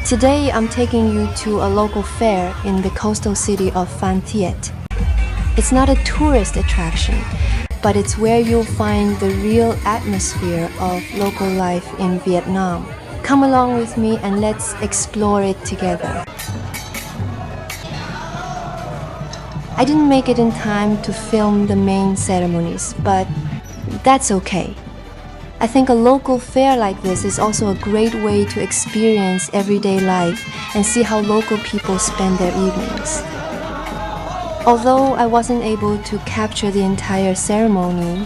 Today I'm taking you to a local fair in the coastal city of Phan Thiet. It's not a tourist attraction, but it's where you'll find the real atmosphere of local life in Vietnam. Come along with me and let's explore it together. I didn't make it in time to film the main ceremonies, but that's okay. I think a local fair like this is also a great way to experience everyday life and see how local people spend their evenings. Although I wasn't able to capture the entire ceremony,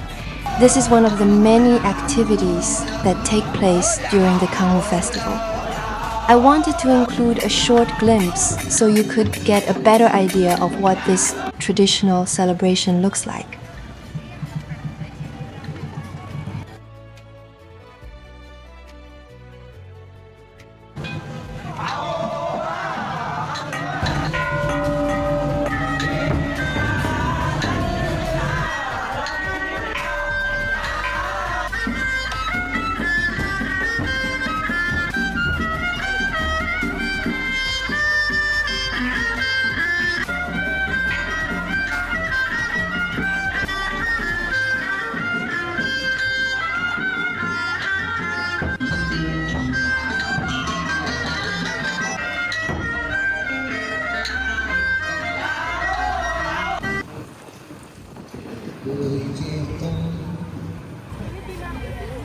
this is one of the many activities that take place during the Cau Ngu Festival. I wanted to include a short glimpse so you could get a better idea of what this traditional celebration looks like.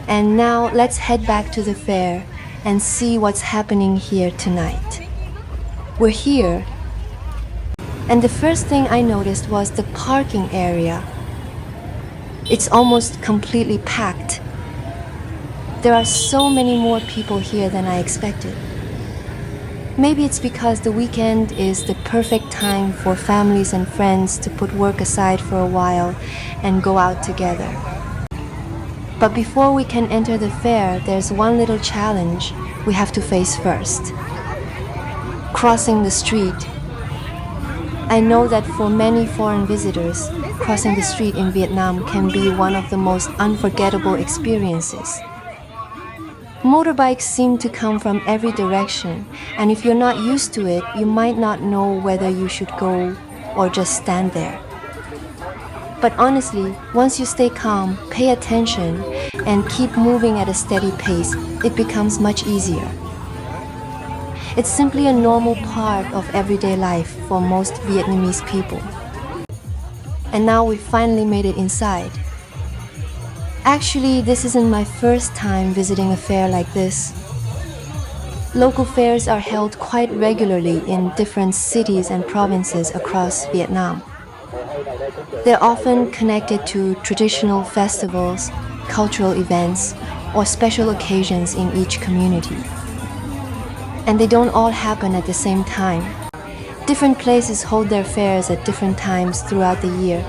And now let's head back to the fair and see what's happening here tonight. We're here, and the first thing I noticed was the parking area. It's almost completely packed. There are so many more people here than I expected. Maybe it's because the weekend is the perfect time for families and friends to put work aside for a while and go out together. But before we can enter the fair, there's one little challenge we have to face first. Crossing the street. I know that for many foreign visitors, crossing the street in Vietnam can be one of the most unforgettable experiences. Motorbikes seem to come from every direction, and if you're not used to it, you might not know whether you should go or just stand there. But honestly, once you stay calm, pay attention, and keep moving at a steady pace, it becomes much easier. It's simply a normal part of everyday life for most Vietnamese people. And now we finally made it inside. Actually, this isn't my first time visiting a fair like this. Local fairs are held quite regularly in different cities and provinces across Vietnam. They're often connected to traditional festivals, cultural events, or special occasions in each community. And they don't all happen at the same time. Different places hold their fairs at different times throughout the year.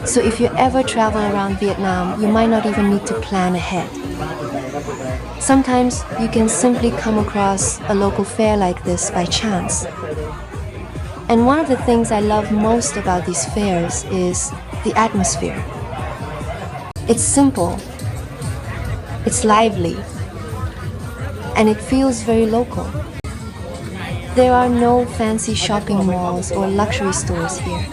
So if you ever travel around Vietnam, you might not even need to plan ahead. Sometimes you can simply come across a local fair like this by chance. And one of the things I love most about these fairs is the atmosphere. It's simple, it's lively, and it feels very local. There are no fancy shopping malls or luxury stores here.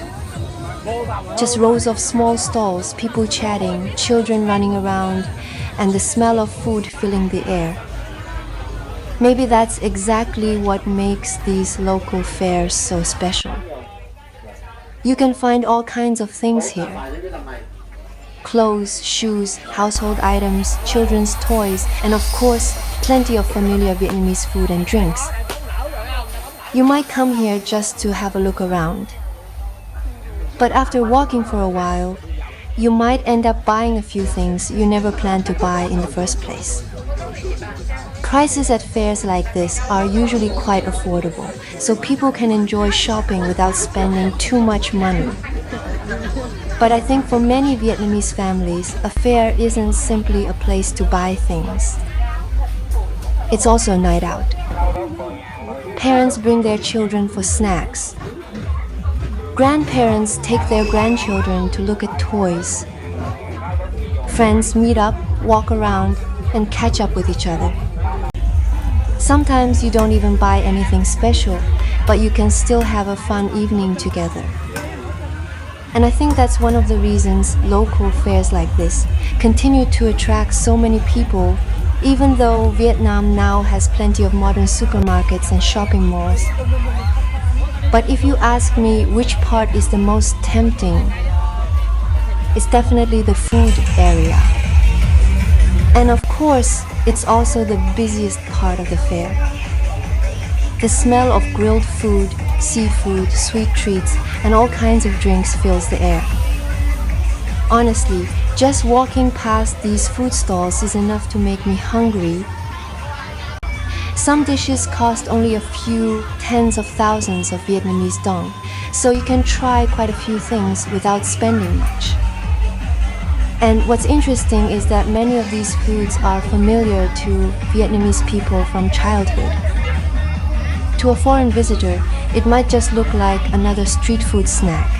Just rows of small stalls, people chatting, children running around, and the smell of food filling the air. Maybe that's exactly what makes these local fairs so special. You can find all kinds of things here. Clothes, shoes, household items, children's toys, and of course, plenty of familiar Vietnamese food and drinks. You might come here just to have a look around. But after walking for a while, you might end up buying a few things you never planned to buy in the first place. Prices at fairs like this are usually quite affordable, so people can enjoy shopping without spending too much money. But I think for many Vietnamese families, a fair isn't simply a place to buy things. It's also a night out. Parents bring their children for snacks. Grandparents take their grandchildren to look at toys. Friends meet up, walk around, and catch up with each other. Sometimes you don't even buy anything special, but you can still have a fun evening together. And I think that's one of the reasons local fairs like this continue to attract so many people, even though Vietnam now has plenty of modern supermarkets and shopping malls. But if you ask me which part is the most tempting, it's definitely the food area. And of course, it's also the busiest part of the fair. The smell of grilled food, seafood, sweet treats, and all kinds of drinks fills the air. Honestly, just walking past these food stalls is enough to make me hungry. Some dishes cost only a few tens of thousands of Vietnamese dong, so you can try quite a few things without spending much. And what's interesting is that many of these foods are familiar to Vietnamese people from childhood. To a foreign visitor, it might just look like another street food snack.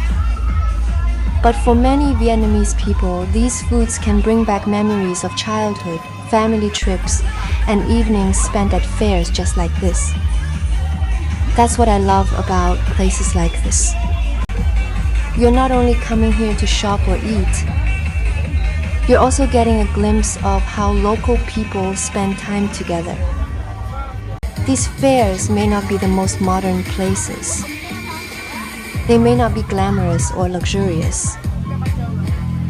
But for many Vietnamese people, these foods can bring back memories of childhood, family trips, and evenings spent at fairs just like this. That's what I love about places like this. You're not only coming here to shop or eat, you're also getting a glimpse of how local people spend time together. These fairs may not be the most modern places. They may not be glamorous or luxurious,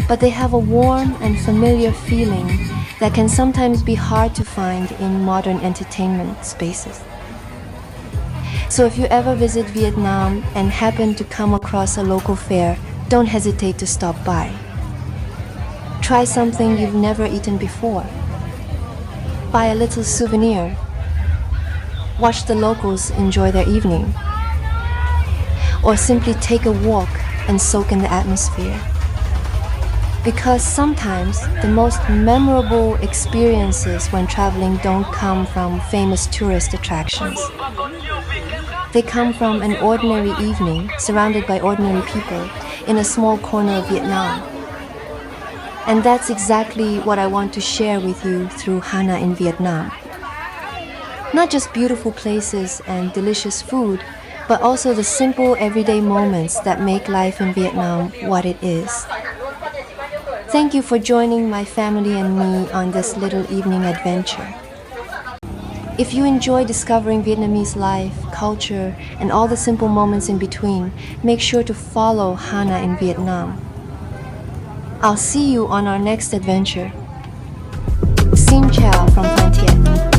but they have a warm and familiar feeling that can sometimes be hard to find in modern entertainment spaces. So if you ever visit Vietnam and happen to come across a local fair, don't hesitate to stop by. Try something you've never eaten before. Buy a little souvenir. Watch the locals enjoy their evening. Or simply take a walk and soak in the atmosphere. Because sometimes the most memorable experiences when traveling don't come from famous tourist attractions. They come from an ordinary evening surrounded by ordinary people in a small corner of Vietnam. And that's exactly what I want to share with you through Hana in Vietnam. Not just beautiful places and delicious food, but also the simple everyday moments that make life in Vietnam what it is. Thank you for joining my family and me on this little evening adventure. If you enjoy discovering Vietnamese life, culture, and all the simple moments in between, make sure to follow Hana in Vietnam. I'll see you on our next adventure. Xin chào from Phan Thiet.